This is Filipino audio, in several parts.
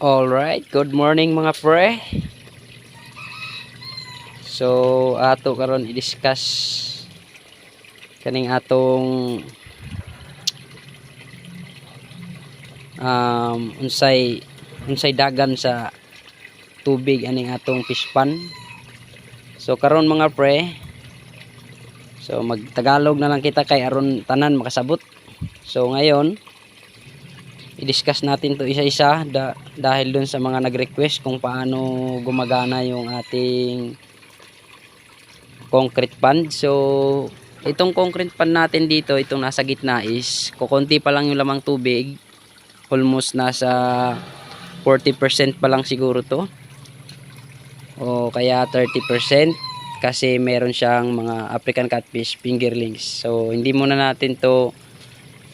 Alright, good morning mga pre. So, ato karon i-discuss kaning atong unsay dagan sa tubig aning atong fish pond. So karon mga pre, so magtagalog na lang kita kay aron tanan makasabot. So ngayon, i-discuss natin to isa-isa dahil dun sa mga nag-request kung paano gumagana yung ating concrete pond. So itong concrete pond natin dito, itong nasa gitna is kukunti pa lang yung lamang tubig, almost nasa 40% pa lang siguro to o kaya 30% kasi meron siyang mga African catfish fingerlings. So hindi muna natin to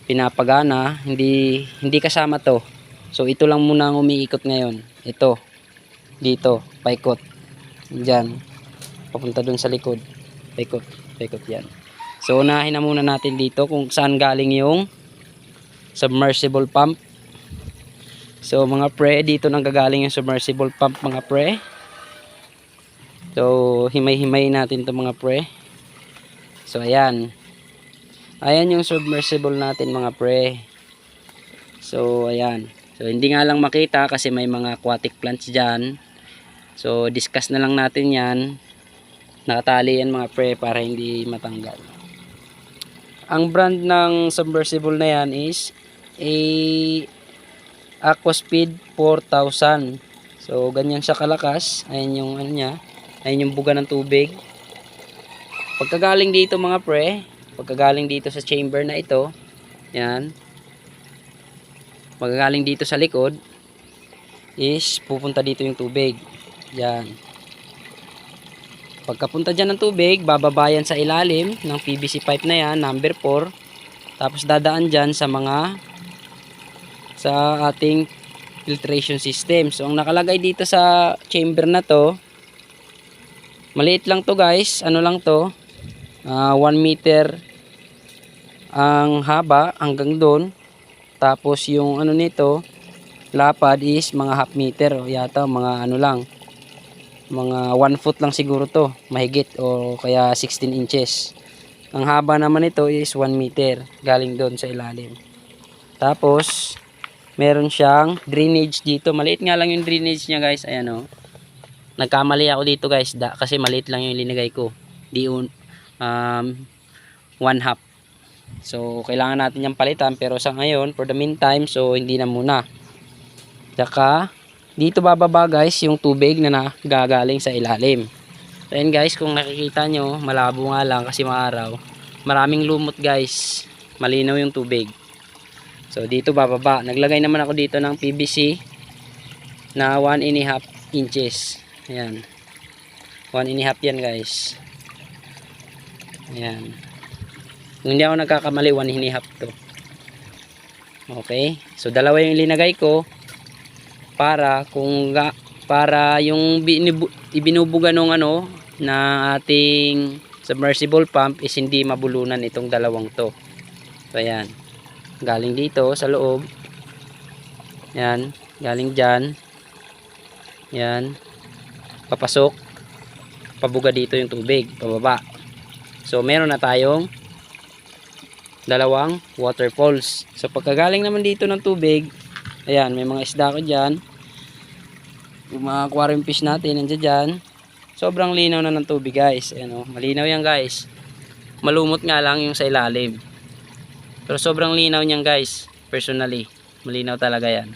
pinapagana, hindi kasama to. So ito lang muna ang umiikot ngayon. Ito dito paikot diyan papunta dun sa likod, paikot paikot yan. So unahin na muna natin dito kung saan galing yung submersible pump. So mga pre, dito nang gagaling yung submersible pump mga pre. So himay-himay natin to mga pre. So ayan yung submersible natin mga pre. So ayan, so hindi nga lang makita kasi may mga aquatic plants dyan. So discuss na lang natin yan. Nakatali yan mga pre para hindi matanggal. Ang brand ng submersible na yan is Aquaspeed 4000. So ganyan siya kalakas. Ayan yung ano niya, ayan yung buga ng tubig. Pagkagaling dito mga pre, pagkagaling dito sa chamber na ito, yan, pagkagaling dito sa likod is pupunta dito yung tubig. Yan, pagkapunta dyan ng tubig, bababayan sa ilalim ng PVC pipe na yan, number 4. Tapos dadaan dyan sa ating filtration system. So ang nakalagay dito sa chamber na to, maliit lang to guys, ano lang to, 1 meter ang haba hanggang doon. Tapos yung ano nito, lapad is mga half meter o yata mga ano lang, mga 1 foot lang siguro to, mahigit o kaya 16 inches. Ang haba naman nito is 1 meter galing doon sa ilalim. Tapos meron siyang drainage dito, maliit nga lang yung drainage niya guys. Ayan o, nagkamali ako dito guys kasi maliit lang yung linagay ko, di 1/2. So kailangan natin yung palitan, pero sa ngayon for the meantime, so hindi na muna. Tsaka dito bababa guys yung tubig na nagagaling sa ilalim. So ayan guys, kung nakikita nyo, malabo nga lang kasi maaraw, maraming lumot guys, malinaw yung tubig. So dito bababa, naglagay naman ako dito ng PVC na 1.5 inches. Ayan, 1.5 yan guys. Ayan, kung hindi ako nagkakamali, 1.5 to. Okay, so dalawa yung linagay ko para yung ibinubuga nung ano na ating submersible pump is hindi mabulunan itong dalawang to. So ayan, galing dito sa loob, yan, galing dyan, yan, papasok, pabuga dito yung tubig pababa. So meron na tayong dalawang waterfalls. So pagkagaling naman dito ng tubig, ayan, may mga isda ko dyan, yung mga aquarium fish natin nandiyan dyan. Sobrang linaw na ng tubig guys. Ayan o, malinaw yan guys. Malumot nga lang yung sa ilalim, pero sobrang linaw niyan guys. Personally, malinaw talaga yan.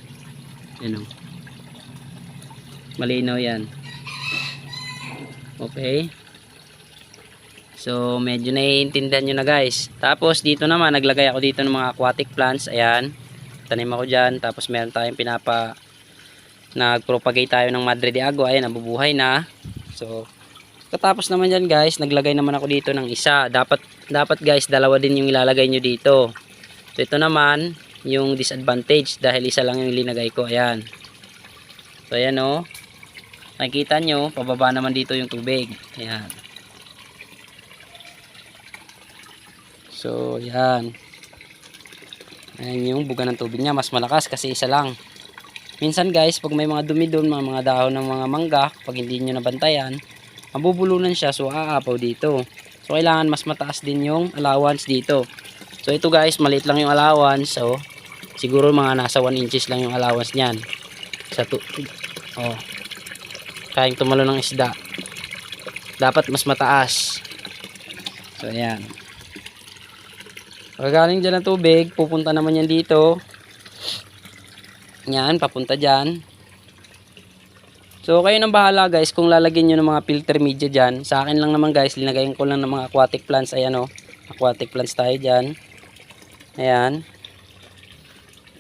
Ayan o, malinaw yan. Okay, so medyo naiintindihan nyo na guys. Tapos dito naman, naglagay ako dito ng mga aquatic plants. Ayan, tanim ako dyan. Tapos meron tayong nagpropagate tayo ng Madre de Agua. Ayan, nabubuhay na. So katapos naman dyan guys, naglagay naman ako dito ng isa. Dapat guys, dalawa din yung ilalagay nyo dito. So ito naman yung disadvantage dahil isa lang yung linagay ko. Ayan, so ayan o, nakikita nyo, pababa naman dito yung tubig. Ayan, so yan, ayan yung buga ng tubig niya, mas malakas kasi isa lang. Minsan guys, pag may mga dumi doon, mga dahon ng mga mangga, pag hindi nyo nabantayan, mabubulunan siya, so aapaw dito. So kailangan mas mataas din yung allowance dito. So ito guys, maliit lang yung allowance. So siguro mga nasa 1 inches lang yung allowance niyan. Oh, kayang tumalo ng isda. Dapat mas mataas. So ayan. Paggaling dyan ng tubig, pupunta naman yan dito. Yan, papunta dyan. So kayo nang bahala guys kung lalagyan nyo ng mga filter media dyan. Sa akin lang naman guys, linagayin ko lang ng mga aquatic plants. Ayan o, aquatic plants tayo dyan. Ayan.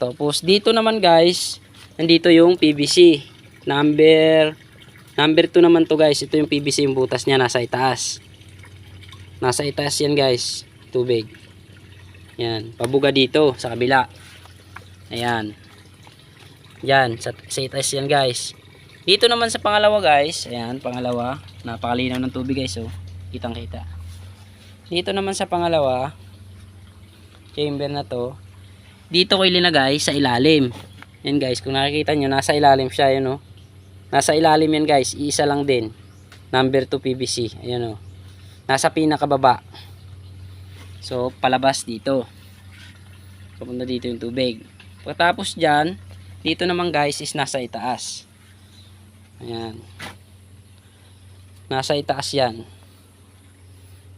Tapos dito naman guys, nandito yung PVC. Number 2 naman to guys. Ito yung PVC, yung butas niya nasa itaas. Nasa itaas yan guys, tubig. Ayan, pabuga dito sa kabila. Ayan. Yan, sa itaas yan guys. Dito naman sa pangalawa guys, ayan, pangalawa, napakalinaw ng tubig guys, oh. Kitang kita. Dito naman sa pangalawa, chamber na to, dito ko ilinagay sa ilalim. Yan guys, kung nakikita nyo, nasa ilalim siya, yun oh. Nasa ilalim yan guys, iisa lang din. Number 2 PVC, ayan oh. Nasa pinakababa. So, palabas dito. Papunta dito yung tubig. Pagkatapos dyan, dito naman guys is nasa itaas. Ayan. Nasa itaas yan.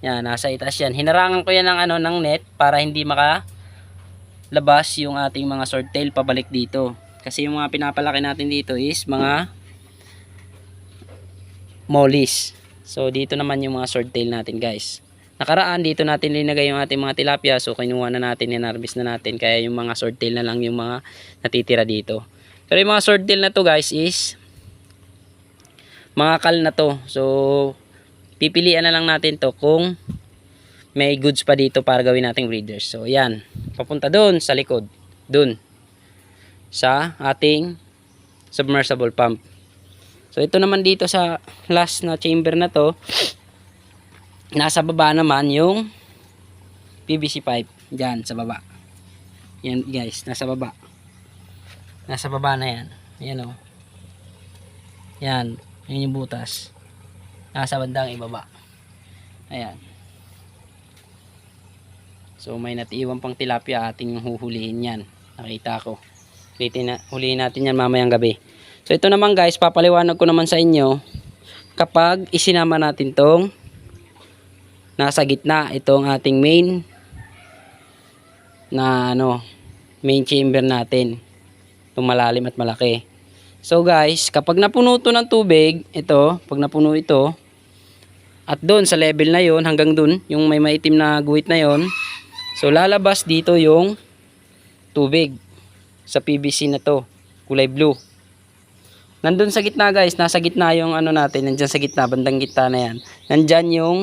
Yan, nasa itaas yan. Hinarangan ko yan ng, ng net para hindi makalabas yung ating mga swordtail pabalik dito. Kasi yung mga pinapalaki natin dito is mga mollies. So dito naman yung mga swordtail natin guys. Nakaraan dito natin linagay yung ating mga tilapia, so kinuha na natin, inarbis na natin, kaya yung mga swordtail na lang yung mga natitira dito. Pero yung mga swordtail na to guys is mga kal na to, so pipilian na lang natin to kung may goods pa dito para gawin nating breeders. So yan, papunta doon sa likod, doon sa ating submersible pump. So ito naman dito sa last na chamber na to, nasa baba naman yung PVC pipe. Diyan sa baba. Yan guys, nasa baba. Nasa baba na yan. Ayan o. Yan. Yan yung butas. Nasa bandang ibaba. Ayan. So may natiiwan pang tilapia, ating huhulihin yan. Nakita ko. Hulihin natin yan mamayang gabi. So ito naman guys, papaliwanag ko naman sa inyo kapag isinama natin tong nasa gitna, itong ating main na main chamber natin, itong malalim at malaki. So guys, kapag napuno to ng tubig, ito, pag napuno ito at doon sa level na yon, hanggang doon yung may maitim na guhit na yon, so lalabas dito yung tubig sa PVC na to, kulay blue. Nandun sa gitna guys, nasa gitna yung natin, nandyan sa gitna, bandang gitna na yan, nandyan yung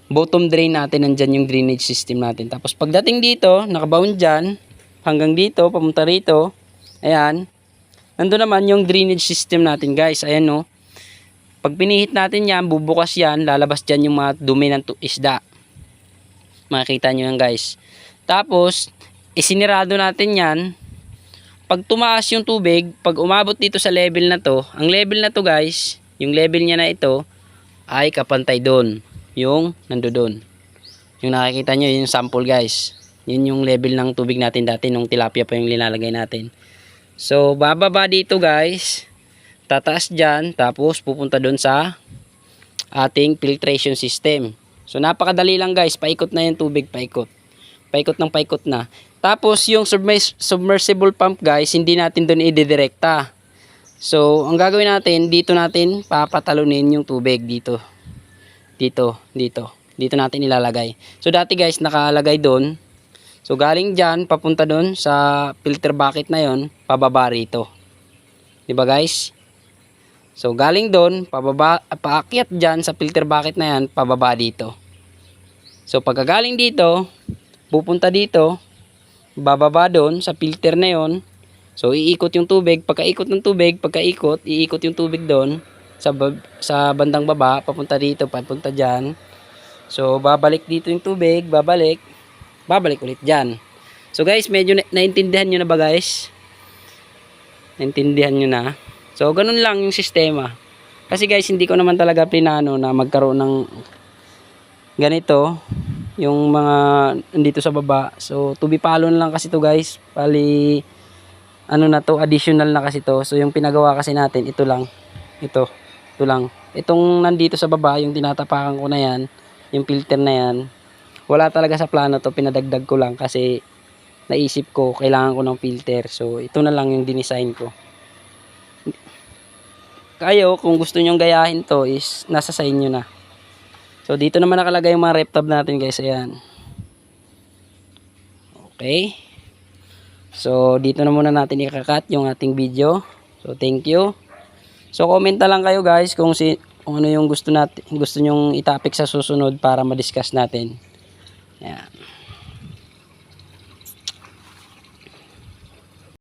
bottom drain natin, nandyan yung drainage system natin. Tapos pagdating dito, nakabound dyan, hanggang dito, pamunta rito, ayan, nandun naman yung drainage system natin guys, ayan no. Pag pinihit natin yan, bubukas yan, lalabas dyan yung mga dumi ng isda. Makikita nyo yan guys. Tapos, isinirado natin yan. Pag tumaas yung tubig, pag umabot dito sa level na to, ang level na to guys, yung level niya na ito, ay kapantay doon. Yung nandoon. Yung nakikita nyo, yung sample guys. Yun yung level ng tubig natin dati nung tilapia pa yung linalagay natin. So bababa dito guys, tataas dyan, tapos pupunta doon sa ating filtration system. So napakadali lang guys, paikot na yung tubig, paikot. Paikot ng paikot na. Tapos yung submersible pump guys, hindi natin doon ididirekta. So ang gagawin natin, dito natin papatalunin yung tubig dito. Dito natin ilalagay. So dati guys, nakalagay doon. So galing dyan, papunta doon sa filter bucket na yon, pababa rito. Diba guys? So galing doon, paakyat dyan sa filter bucket na yan, pababa dito. So pagkagaling dito, pupunta dito, bababa doon sa filter na yon. So iikot yung tubig, pagkaikot ng tubig, iikot yung tubig doon sa bandang baba, papunta dito, papunta dyan. So babalik dito yung tubig, babalik ulit dyan. So guys, medyo naintindihan nyo na ba guys? Naintindihan nyo na. So, ganun lang yung sistema. Kasi guys, hindi ko naman talaga plinano na magkaroon ng ganito. Yung mga nandito sa baba. So, to be follow lang kasi to guys. Pali, ano na to, additional na kasi to. So, yung pinagawa kasi natin, ito lang. Ito lang. Itong nandito sa baba, yung tinatapakan ko na yan, yung filter na yan, wala talaga sa plano to. Pinadagdag ko lang kasi naisip ko, kailangan ko ng filter. So, ito na lang yung dinesign ko. Kayo, kung gusto nyong gayahin to is nasa sa inyo na. So, dito naman nakalagay yung mga rep tab natin guys. Ayan. Okay. So, dito na muna natin ikakat yung ating video. So, thank you. So, comment na lang kayo guys kung ano yung gusto nyong itapik sa susunod para ma-discuss natin. Ayan.